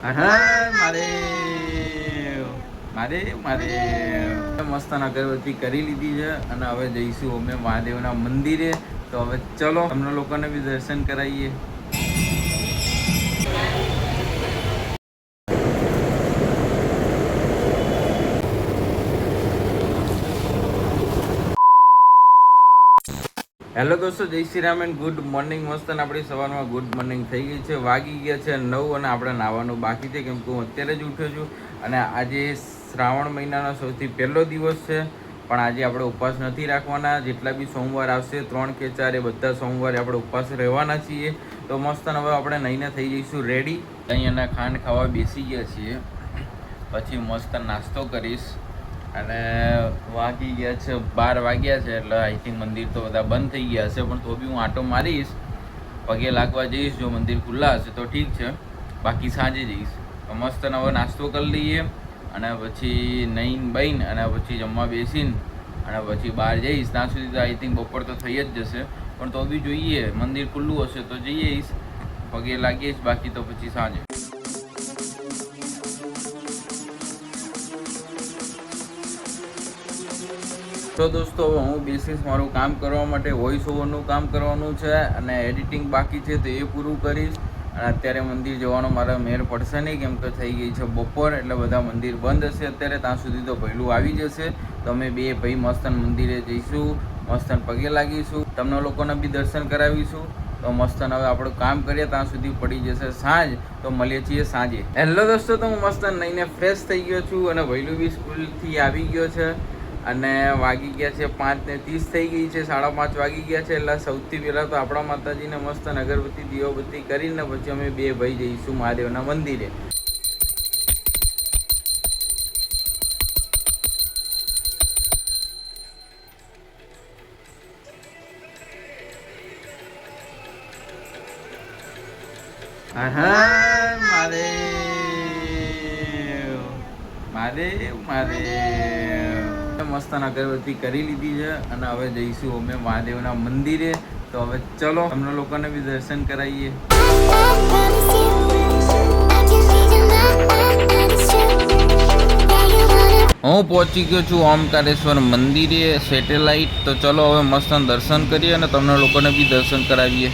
મારે મારે મારે મસ્ત અગરબત્તી કરી લીધી છે અને હવે જઈશું અમે મહાદેવના મંદિરે. તો હવે ચલો તમને લોકોને બી દર્શન કરાવીએ. હેલો દોસ્તો, જય Shri Ram and good morning. મસ્ત આપણી સવારમાં ગુડ મોર્નિંગ થઈ ગઈ છે. વાગી ગયા છે 9 અને આપણે નાહવાનું બાકી છે, કેમ કે હું અત્યારે જ ઉઠ્યો છું. અને આજે શ્રાવણ મહિનાનો સૌથી પહેલો દિવસ છે, પણ આજે આપણે ઉપવાસ નથી રાખવાના. જેટલા બી સોમવાર આવશે 3 કે 4 એ બધા સોમવારે આપણે ઉપવાસ રહેવાના છીએ. તો મસ્ત હવે આપણે નહીને થઈ જઈશું રેડી. અહીંયાના ખાંડ ખાવા બેસી ગયા છીએ, પછી મસ્ત નાસ્તો કરીશ. અને વાગી ગયા છે 12 વાગ્યા છે, એટલે આઈ થિંક મંદિર તો બધા બંધ થઈ ગયા હશે, પણ તો બી હું આટો મારીશ, પગે લાગવા જઈશ. જો મંદિર ખુલ્લા હશે તો ઠીક છે, બાકી સાંજે જઈશ. તો મસ્ત હવે નાસ્તો કરી લઈએ અને પછી નહીં બહીન અને પછી જમવા બેસીને અને પછી બહાર જઈશ. ત્યાં સુધી તો આઈ થિંક બપોર તો થઈ જ જશે, પણ તો બી જોઈએ, મંદિર ખુલ્લું હશે તો જઈશ, પગે લાગીશ, બાકી તો પછી સાંજે. તો દોસ્તો, હું બેસીશ મારું કામ કરવા માટે. વોઇસ ઓવરનું કામ કરવાનું છે અને એડિટિંગ બાકી છે, તો એ પૂરું કરીશ. અને અત્યારે મંદિર જવાનો મારા મેળ પડશે નહીં, કેમ કે થઈ ગઈ છે બપોર, એટલે બધા મંદિર બંધ હશે અત્યારે. ત્યાં સુધી તો પહેલું આવી જશે, તો અમે બે ભાઈ મસ્તન મંદિરે જઈશું, મસ્તન પગે લાગીશું, તમને લોકોને બી દર્શન કરાવીશું. તો મસ્તન હવે આપણું કામ કરીએ, ત્યાં સુધી પડી જશે સાંજ. તો મળીએ છીએ સાંજે. હેલો દોસ્તો, તો હું મસ્તન નહીને ફ્રેશ થઈ ગયો છું અને વહેલું બી સ્કૂલથી આવી ગયો છે. અને વાગી ગયા છે 5:30 થઈ ગઈ છે, 5:30 વાગી ગયા છે. એટલે સૌથી પહેલાં તો આપણા માતાજીને મસ્ત અગરબત્તી દીવાબત્તી કરીને પછી અમે બે ભાઈ જઈશું મહાદેવના મંદિરે. મારે મારે મારે મસ્ત અગરબત્તી કરી લીધી છે અને હવે જઈશું અમે મહાદેવના મંદિરે. તો હવે ચલો તમને લોકોને બી દર્શન કરાવીએ. હું પહોંચી ગયો છું ઓમકારેશ્વર મંદિરે સેટેલાઇટ. તો ચલો હવે મસ્ત દર્શન કરીએ અને તમને લોકોને બી દર્શન કરાવીએ.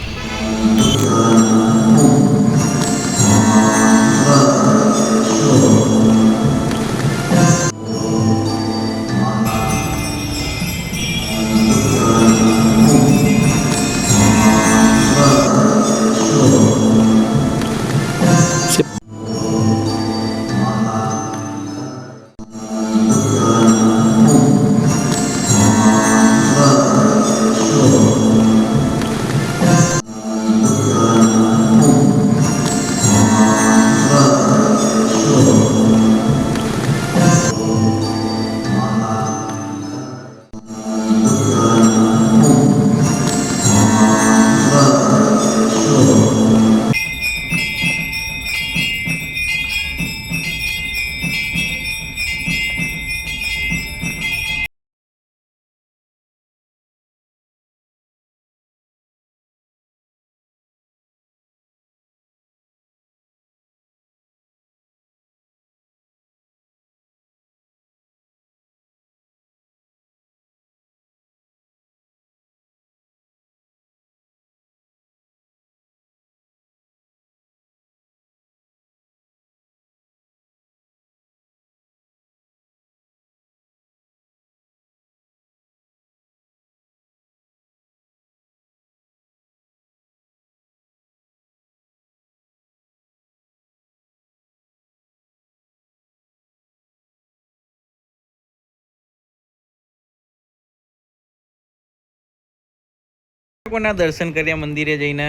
કોના દર્શન કર્યા મંદિરે જઈને?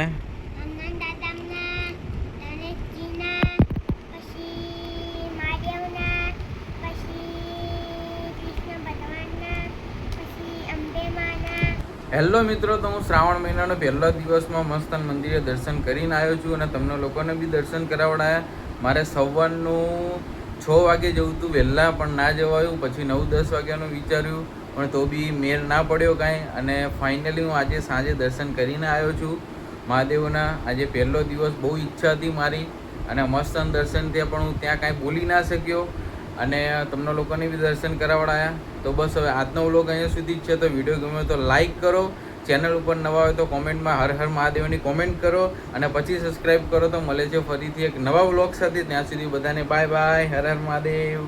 હેલો મિત્રો, તો હું શ્રાવણ મહિનાનો પહેલો દિવસમાં મસ્તન મંદિરે દર્શન કરીને આવ્યો છું અને તમને લોકોને બી દર્શન કરાવડાયા. મારે સવારનું 6 વાગે જવું હતું વહેલા, પણ ના જવાયું. પછી 9-10 વાગ્યાનું વિચાર્યું, પણ તો બી મેળ ના પડ્યો કાંઈ. અને ફાઇનલી હું આજે સાંજે દર્શન કરીને આવ્યો છું મહાદેવના. આજે પહેલો દિવસ, બહુ ઈચ્છા હતી મારી અને મસ્ત દર્શન થયા, પણ હું ત્યાં કાંઈ બોલી ના શક્યો અને તમને લોકોને બી દર્શન કરાવડાયા. તો બસ હવે આજનો વ્લોગ અહીંયા સુધી જ છે. તો વિડીયો ગમે તો લાઈક કરો, ચેનલ ઉપર નવા હોય તો કોમેન્ટમાં હર હર મહાદેવની કોમેન્ટ કરો અને પછી સબસ્ક્રાઈબ કરો. તો મળે છે ફરીથી એક નવા વ્લોગ સાથે. ત્યાં સુધી બધાને બાય બાય, હર હર મહાદેવ.